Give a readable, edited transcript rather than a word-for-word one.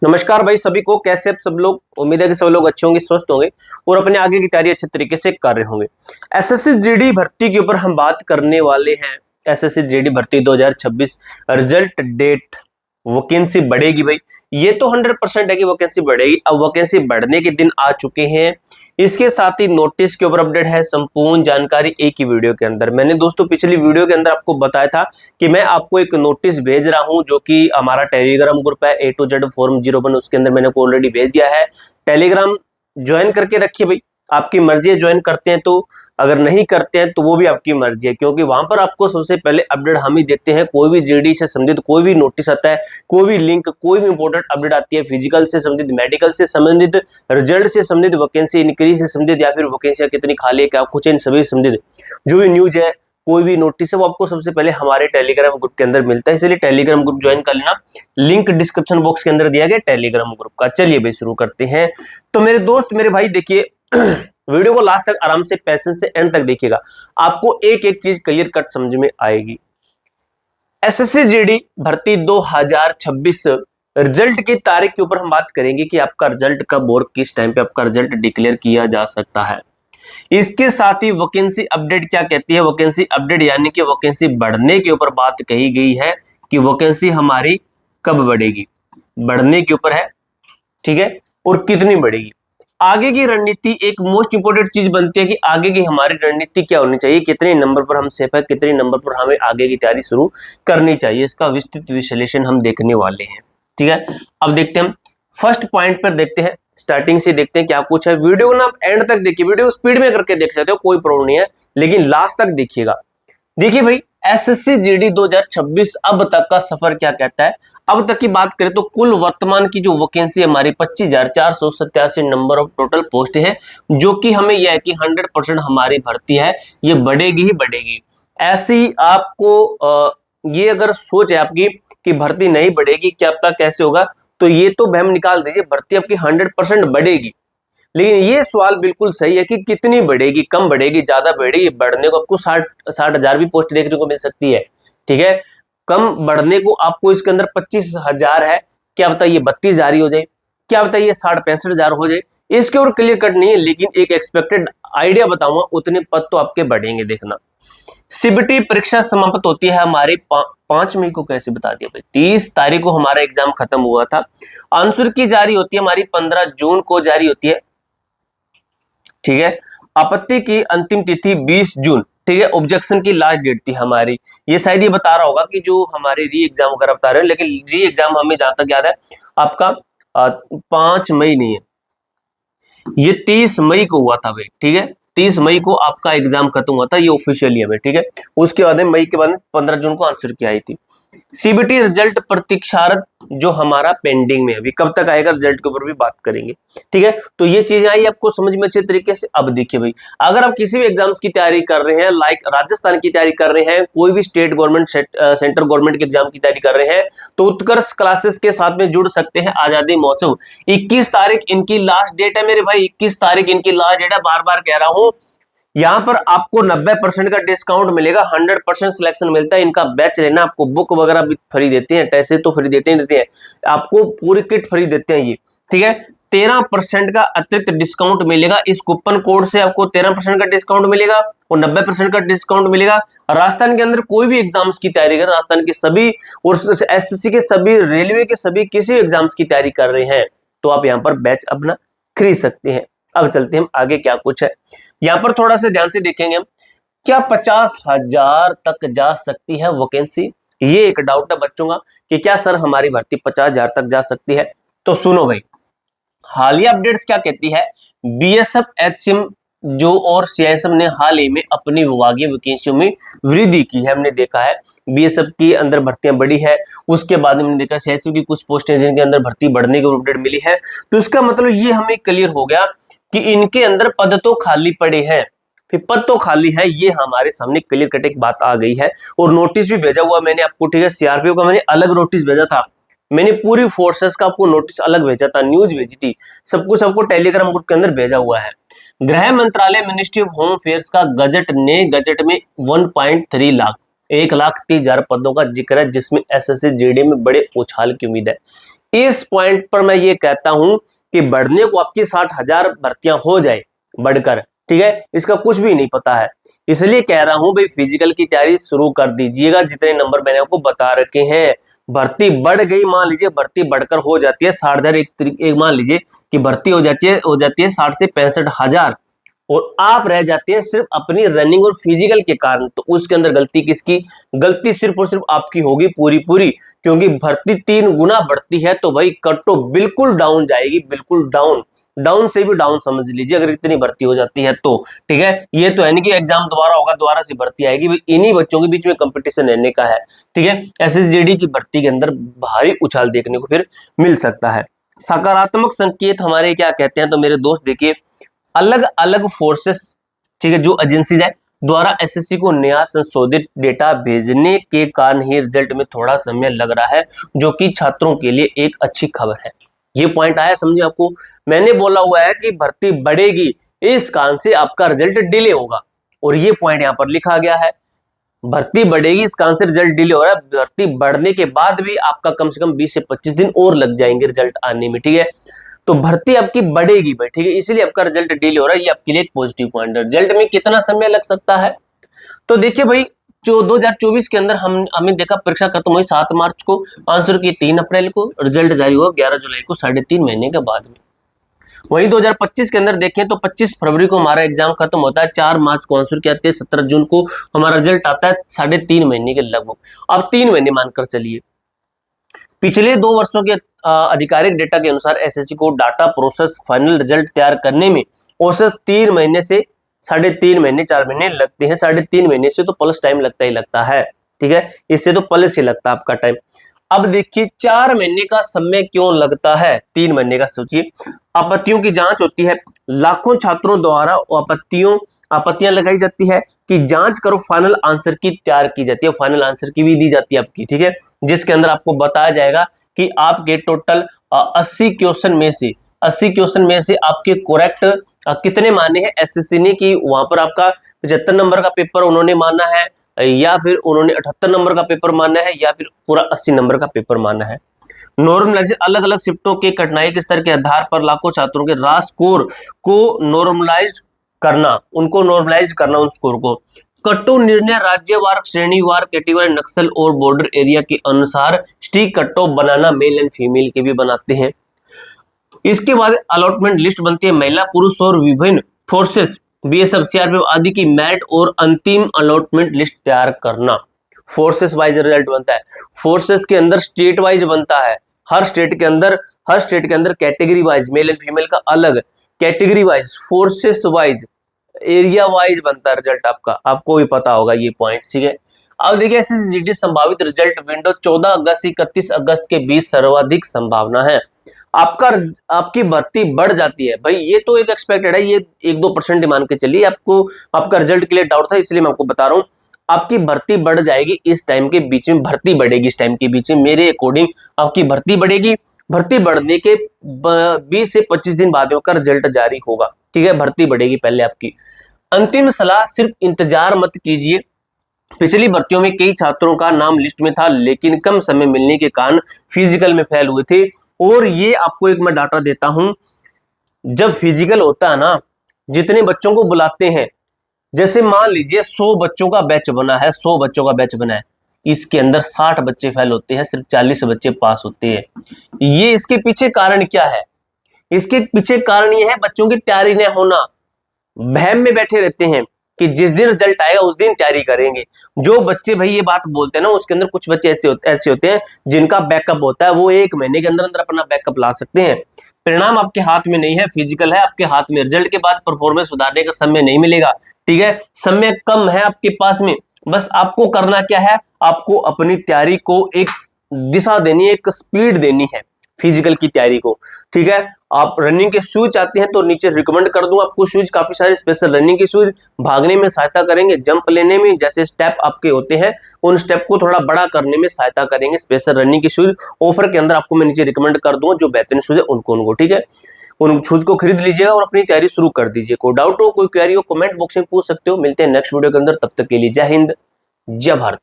नमस्कार भाई सभी को। कैसे आप सब लोग? उम्मीद है कि सब लोग अच्छे होंगे, स्वस्थ होंगे और अपने आगे की तैयारी अच्छे तरीके से कर रहे होंगे। एसएससी जीडी भर्ती के ऊपर हम बात करने वाले हैं। एसएससी जीडी भर्ती 2026 रिजल्ट डेट। वैकेंसी बढ़ेगी भाई, ये तो 100% है कि वैकेंसी बढ़ेगी। अब वैकेंसी बढ़ने के दिन आ चुके हैं। इसके साथ ही नोटिस के ऊपर अपडेट है, संपूर्ण जानकारी एक ही वीडियो के अंदर। मैंने दोस्तों पिछली वीडियो के अंदर आपको बताया था कि मैं आपको एक नोटिस भेज रहा हूं, जो कि हमारा टेलीग्राम ग्रुप है A to Z फॉर्म 01, उसके अंदर मैंने को ऑलरेडी भेज दिया है। टेलीग्राम ज्वाइन करके रखिए भाई, आपकी मर्जी है ज्वाइन करते हैं तो, अगर नहीं करते हैं तो वो भी आपकी मर्जी है, क्योंकि वहां पर आपको सबसे पहले अपडेट हम ही देते हैं। कोई भी जीडी से संबंधित कोई भी नोटिस आता है, कोई भी लिंक, कोई भी इंपॉर्टेंट अपडेट आती है, फिजिकल से संबंधित, मेडिकल से संबंधित, रिजल्ट से संबंधित, वैकेंसी इंक्रीज से संबंधित, या फिर वैकेंसियां कितनी खाली है, क्या कुछ, इन सभी संबंधित जो भी न्यूज है, कोई भी नोटिस है, वो आपको सबसे पहले हमारे टेलीग्राम ग्रुप के अंदर मिलता है। इसलिए टेलीग्राम ग्रुप ज्वाइन कर लेना, लिंक डिस्क्रिप्शन बॉक्स के अंदर दिया गया टेलीग्राम ग्रुप का। चलिए भाई शुरू करते हैं। तो मेरे दोस्त, मेरे भाई, देखिए वीडियो को लास्ट तक आराम से, पैसेंस से एंड तक देखिएगा, आपको एक एक चीज क्लियर कट समझ में आएगी। एसएससी जीडी भर्ती 2026 रिजल्ट की तारीख के ऊपर हम बात करेंगे कि आपका रिजल्ट कब और किस टाइम पे आपका रिजल्ट डिक्लेयर किया जा सकता है। इसके साथ ही वैकेंसी अपडेट क्या कहती है। वैकेंसी अपडेट यानी कि वैकेंसी बढ़ने के ऊपर बात कही गई है कि वैकेंसी हमारी कब बढ़ेगी, बढ़ने के ऊपर है, ठीक है, और कितनी बढ़ेगी। आगे की रणनीति एक मोस्ट इंपोर्टेंट चीज बनती है कि आगे की हमारी रणनीति क्या होनी चाहिए, कितने नंबर पर हम सेफ है, कितने नंबर पर हमें आगे की तैयारी शुरू करनी चाहिए। इसका विस्तृत विश्लेषण हम देखने वाले हैं, ठीक है। अब देखते हैं, फर्स्ट पॉइंट पर देखते हैं, स्टार्टिंग से देखते हैं क्या कुछ है। वीडियो को ना आप एंड तक देखिए, वीडियो स्पीड में करके देख सकते हो, कोई प्रॉब्लम नहीं है, लेकिन लास्ट तक देखिएगा। देखिए भाई, एसएससी जीडी 2026 अब तक का सफर क्या कहता है। अब तक की बात करें तो कुल वर्तमान की जो वैकेंसी हमारी 25,487 नंबर ऑफ टोटल पोस्ट है, जो कि हमें यह है कि 100% हमारी भर्ती है, ये बढ़ेगी ही बढ़ेगी। ऐसी आपको ये अगर सोच है आपकी कि भर्ती नहीं बढ़ेगी, क्या पता कैसे होगा, तो ये तो बहम निकाल दीजिए, भर्ती आपकी 100% बढ़ेगी। लेकिन ये सवाल बिल्कुल सही है कि कितनी बढ़ेगी, कम बढ़ेगी, ज्यादा बढ़ेगी। बढ़ने को आपको 60 हजार भी पोस्ट देखने को मिल सकती है, ठीक है। कम बढ़ने को आपको इसके अंदर 25,000 है, क्या पता ये 32,000 ही हो जाए, क्या पता ये 60-65,000 हो जाए, इसके ऊपर क्लियर कट नहीं है। लेकिन एक एक्सपेक्टेड आइडिया बताऊंगा, उतने पद तो आपके बढ़ेंगे, देखना। सीबीटी परीक्षा समाप्त होती है हमारी 5 मई को, कैसे बता दिया भाई, 30 तारीख को हमारा एग्जाम खत्म हुआ था। आंसर की जारी होती है हमारी 15 जून को जारी होती है, ठीक है। आपत्ति की अंतिम तिथि 20 जून, ठीक है। ऑब्जेक्शन की लास्ट डेट थी हमारी, ये शायद ये बता रहा होगा कि जो हमारे री एग्जाम वगैरह बता रहे हैं, लेकिन री एग्जाम हमें जहां तक याद है आपका 5 मई नहीं है, ये 30 मई को हुआ था भाई, ठीक है। 30 मई को आपका एग्जाम खत्म हुआ था, ये ऑफिशियली है, ठीक है। उसके बाद मई के बाद 15 जून को आंसर की आई थी। सीबीटी रिजल्ट प्रतीक्षारत जो हमारा पेंडिंग में, अभी कब तक आएगा रिजल्ट के ऊपर भी बात करेंगे, ठीक है। तो ये चीजें आई आपको समझ में अच्छे तरीके से। अब देखिए भाई, अगर आप किसी भी एग्जाम्स की तैयारी कर रहे हैं, लाइक राजस्थान की तैयारी कर रहे हैं, कोई भी स्टेट गवर्नमेंट सेंट्रल गवर्नमेंट के एग्जाम की तैयारी कर रहे हैं, तो उत्कर्ष क्लासेस के साथ में जुड़ सकते हैं। आजादी महोत्सव 21 तारीख इनकी लास्ट डेट है मेरे भाई, 21 तारीख इनकी लास्ट डेट है। बार बार कह रहा हूं, यहाँ पर आपको 90% का डिस्काउंट मिलेगा, 100% सिलेक्शन मिलता है। इनका बैच लेना, आपको बुक वगैरह भी फ्री देते हैं, टेस्ट तो फ्री देते हैं, आपको पूरी किट फ्री देते हैं ये, ठीक है। 13% का अतिरिक्त डिस्काउंट मिलेगा, इस कूपन कोड से आपको 13% का डिस्काउंट मिलेगा और 90% का डिस्काउंट मिलेगा। राजस्थान के अंदर कोई भी एग्जाम्स की तैयारी कर, राजस्थान के सभी और एसएससी के सभी, रेलवे के सभी, किसी एग्जाम्स की तैयारी कर रहे हैं, तो आप यहाँ पर बैच अपना खरीद सकते हैं। अब चलते हैं आगे क्या कुछ है, यहां पर थोड़ा सा ध्यान से देखेंगे हम। क्या 50,000 तक जा सकती है वैकेंसी, ये एक डाउट है बच्चों का कि क्या सर हमारी भर्ती 50,000 तक जा सकती है। तो सुनो भाई, हालिया अपडेट्स क्या कहती है। बीएसएफ, एचसीएम जो और सीआईएसएफ ने हाल ही में अपनी विभागीय वैकेंसियों में वृद्धि की है। हमने देखा है बीएसएफ की अंदर भर्तियां बढ़ी है, उसके बाद हमने देखा सीआईएसएफ की कुछ पोस्टें जिनके अंदर भर्ती बढ़ने की अपडेट मिली है। तो इसका मतलब ये हमें क्लियर हो गया कि इनके अंदर पद तो खाली पड़े हैं, फिर पद तो खाली है, ये हमारे सामने क्लियर कट एक बात आ गई है। और नोटिस भी भेजा हुआ मैंने आपको, ठीक है। सीआरपीओ का मैंने अलग नोटिस भेजा था, मैंने पूरी फोर्सेस का आपको नोटिस अलग भेजा था, न्यूज भेजी थी, सब कुछ आपको टेलीग्राम ग्रुप के अंदर भेजा हुआ है। गृह मंत्रालय, मिनिस्ट्री ऑफ होम अफेयर्स का गजट में 1.3 लाख, 1,30,000 पदों का जिक्र है, जिसमें एसएससी जीडी में बड़े उछाल की उम्मीद है। इस पॉइंट पर मैं ये कहता हूं कि बढ़ने को आपकी 60,000 भर्तियां हो जाए बढ़कर, ठीक है, इसका कुछ भी नहीं पता है। इसलिए कह रहा हूं भाई फिजिकल की तैयारी शुरू कर दीजिएगा। जितने नंबर मैंने आपको बता रखे हैं, भर्ती बढ़ गई, मान लीजिए भर्ती बढ़कर हो जाती है 60,000, एक मान लीजिए कि भर्ती हो जाती है 60 से 65,000, और आप रह जाते हैं सिर्फ अपनी रनिंग और फिजिकल के कारण, तो उसके अंदर गलती किसकी? गलती सिर्फ और सिर्फ आपकी होगी पूरी पूरी, क्योंकि भर्ती 3 गुना बढ़ती है तो भाई कट ऑफ बिल्कुल डाउन जाएगी, बिल्कुल डाउन, डाउन से भी डाउन समझ लीजिए अगर इतनी भर्ती हो जाती है तो, ठीक है। ये तो है नहीं कि एग्जाम दोबारा होगा, दोबारा से भर्ती आएगी, इन्हीं बच्चों के बीच में कंपटीशन रहने का है, ठीक है। एसएसजीडी की भर्ती के अंदर भारी उछाल देखने को फिर मिल सकता है। सकारात्मक संकेत हमारे क्या कहते हैं, तो मेरे दोस्त देखिए, अलग अलग फोर्सेस, ठीक है, जो एजेंसीज है द्वारा एसएससी को नया संशोधित डेटा भेजने के कारण ही रिजल्ट में थोड़ा समय लग रहा है, जो कि छात्रों के लिए एक अच्छी खबर है। ये पॉइंट आया समझिए आपको। मैंने बोला हुआ है कि भर्ती बढ़ेगी, इस कारण से आपका रिजल्ट डिले होगा, और ये पॉइंट यहां पर लिखा गया है, भर्ती बढ़ेगी इस कारण से रिजल्ट डिले हो रहा है। भर्ती बढ़ने के बाद भी आपका कम से कम 20 से 25 दिन और लग जाएंगे रिजल्ट आने में, ठीक है। तो भर्ती आपकी बढ़ेगी भाई, ठीक है, इसलिए आपका रिजल्ट डिले हो रहा है, ये आपके लिए एक पॉजिटिव पॉइंट है। रिजल्ट में कितना समय लग सकता है, तो देखिए भाई, जो 2024 के अंदर हमें देखा परीक्षा खत्म हुई 7 मार्च को, आंसर की 3 अप्रैल को, रिजल्ट जारी हुआ 11 जुलाई को, 3.5 महीने के बाद में। वहीं 2025 के अंदर देखें तो 25 फरवरी को हमारा एग्जाम खत्म होता है, 4 मार्च को आंसर की आती है, 17 जून को हमारा रिजल्ट आता है, 3.5 महीने के लगभग। अब 3 महीने मानकर चलिए। पिछले 2 वर्षों के आधिकारिक डेटा के अनुसार एसएससी को डाटा प्रोसेस फाइनल रिजल्ट तैयार करने में औसत 3 महीने से 3.5 महीने, 4 महीने लगते हैं। 3.5 महीने से तो प्लस टाइम लगता ही लगता है, ठीक है, इससे तो प्लस ही लगता है आपका टाइम। अब देखिए 4 महीने का समय क्यों लगता है, 3 महीने का सोचिए। आपत्तियों की जांच होती है, लाखों छात्रों द्वारा आपत्तियां लगाई जाती है कि जांच करो, फाइनल आंसर की तैयार की जाती है, फाइनल आंसर की भी दी जाती है आपकी, ठीक है, जिसके अंदर आपको बताया जाएगा कि आपके टोटल 80 क्वेश्चन में से आपके करेक्ट कितने माने हैं एसएससी ने, कि वहां पर आपका 75 नंबर का पेपर उन्होंने माना है, या फिर उन्होंने 78 नंबर का पेपर माना है, या फिर पूरा 80 नंबर का पेपर माना है। नॉर्मलाइज, अलग अलग शिफ्टों के कठिनाई के स्तर के आधार पर लाखों छात्रों के रा स्कोर को नॉर्मलाइज करना, उन स्कोर को कट्टो निर्णय राज्यवार, श्रेणीवार, कैटेगरी, नक्सल और बॉर्डर एरिया के अनुसार स्टिक कट्टो बनाना, मेल एंड फीमेल के भी बनाते हैं। इसके बाद अलॉटमेंट लिस्ट बनती है, महिला पुरुष और विभिन्न फोर्सेस, बीएसएफ, सीआरपीएफ आदि की मेरिट और अंतिम अलॉटमेंट लिस्ट तैयार करना। फोर्सेस वाइज रिजल्ट बनता है, फोर्सेस के अंदर स्टेट वाइज बनता है, हर स्टेट के अंदर category wise, male and female का अलग, category wise, forces wise, area wise बनता है रिजल्ट आपका, आपको भी पता होगा ये पॉइंट, ठीक है। अब देखिए एसएससी संभावित रिजल्ट विंडो 14 अगस्त से 31 अगस्त के बीच सर्वाधिक संभावना है। आपकी भर्ती बढ़ जाती है भाई, ये तो एक एक्सपेक्टेड है, ये 1-2% मान के चलिए, आपका रिजल्ट के लिए डाउट था इसलिए मैं आपको बता रहा हूँ। आपकी भर्ती बढ़ जाएगी इस टाइम के बीच में, भर्ती बढ़ेगी इस टाइम के बीच में, मेरे अकॉर्डिंग आपकी भर्ती बढ़ेगी। भर्ती बढ़ने के 20 से 25 दिन बाद का रिजल्ट जारी होगा, ठीक है, भर्ती बढ़ेगी पहले आपकी। अंतिम सलाह, सिर्फ इंतजार मत कीजिए। पिछली भर्तियों में कई छात्रों का नाम लिस्ट में था, लेकिन कम समय मिलने के कारण फिजिकल में फेल हुए थे। और ये आपको एक मैं डाटा देता हूं, जब फिजिकल होता है ना, जितने बच्चों को बुलाते हैं, जैसे मान लीजिए 100 बच्चों का बैच बना है, 100 बच्चों का बैच बना है, इसके अंदर 60 बच्चे फेल होते हैं, सिर्फ 40 बच्चे पास होते हैं। ये इसके पीछे कारण क्या है? इसके पीछे कारण ये है बच्चों की तैयारी न होना, बहम में बैठे रहते हैं कि जिस दिन रिजल्ट आएगा उस दिन तैयारी करेंगे। जो बच्चे भाई ये बात बोलते हैं ना, उसके अंदर कुछ बच्चे ऐसे होते हैं जिनका बैकअप होता है, वो 1 महीने के अंदर अपना बैकअप ला सकते हैं। परिणाम आपके हाथ में नहीं है, फिजिकल है आपके हाथ में, रिजल्ट के बाद परफॉर्मेंस सुधारने का समय नहीं मिलेगा, ठीक है, समय कम है आपके पास में। बस आपको करना क्या है, आपको अपनी तैयारी को एक दिशा देनी है, एक स्पीड देनी है फिजिकल की तैयारी को, ठीक है। आप रनिंग के शूज चाहते हैं तो नीचे रिकमेंड कर दूं आपको, शूज काफी सारे स्पेशल रनिंग के शूज, भागने में सहायता करेंगे, जंप लेने में, जैसे स्टेप आपके होते हैं उन स्टेप को थोड़ा बड़ा करने में सहायता करेंगे स्पेशल रनिंग के शूज। ऑफर के अंदर आपको मैं नीचे रिकमेंड कर दूंगा, जो बेहतरीन शूज है उनको, ठीक है, उन शूज को खरीद लीजिएगा और अपनी तैयारी शुरू कर दीजिए। कोई डाउट हो, कोई क्वेरी हो, कमेंट बॉक्स में पूछ सकते हो। मिलते हैं नेक्स्ट वीडियो के अंदर, तब तक के लिए जय हिंद, जय भारत।